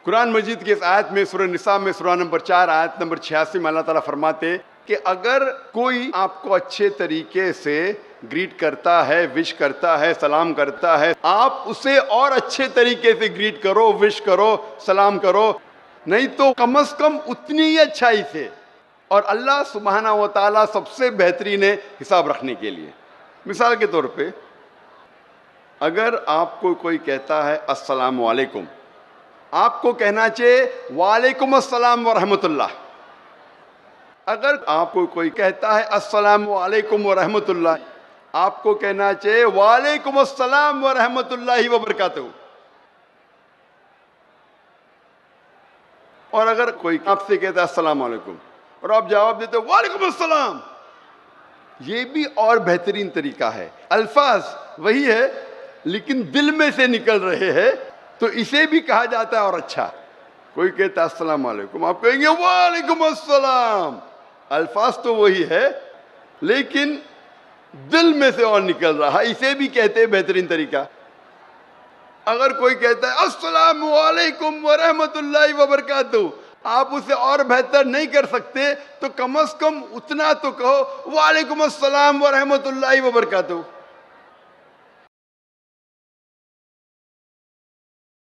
قرآن مجید کی اس آیت میں سورہ نساء میں سورہ نمبر 4 آیت نمبر 86 میں اللہ تعالیٰ فرماتے کہ اگر کوئی آپ کو اچھے طریقے سے گریٹ کرتا ہے، وش کرتا ہے، سلام کرتا ہے، آپ اسے اور اچھے طریقے سے گریٹ کرو، وش کرو، سلام کرو، نہیں تو کم از کم اتنی ہی اچھائی سے. اور اللہ سبحانہ و تعالیٰ سب سے بہترین ہے حساب رکھنے کے لیے. مثال کے طور پہ اگر آپ کو کوئی کہتا ہے السلام علیکم، آپ کو کہنا چاہیے وعلیکم السلام ورحمۃ اللہ. اگر آپ کو کوئی کہتا ہے السلام علیکم ورحمۃ اللہ، آپ کو کہنا چاہیے وعلیکم السلام ورحمۃ اللہ وبرکاتہ. اور اگر کوئی آپ سے کہتا ہے السلام علیکم اور آپ جواب دیتے وعلیکم السلام، یہ بھی اور بہترین طریقہ ہے. الفاظ وہی ہے لیکن دل میں سے نکل رہے ہیں تو اسے بھی کہا جاتا ہے اور اچھا. کوئی کہتا ہے السلام علیکم، آپ کہیں گے وعلیکم السلام. الفاظ تو وہی ہے لیکن دل میں سے اور نکل رہا، اسے بھی کہتے ہیں بہترین طریقہ. اگر کوئی کہتا ہے السلام علیکم ورحمۃ اللہ وبرکاتہ، آپ اسے اور بہتر نہیں کر سکتے تو کم از کم اتنا تو کہو وعلیکم السلام ورحمۃ اللہ وبرکاتہ.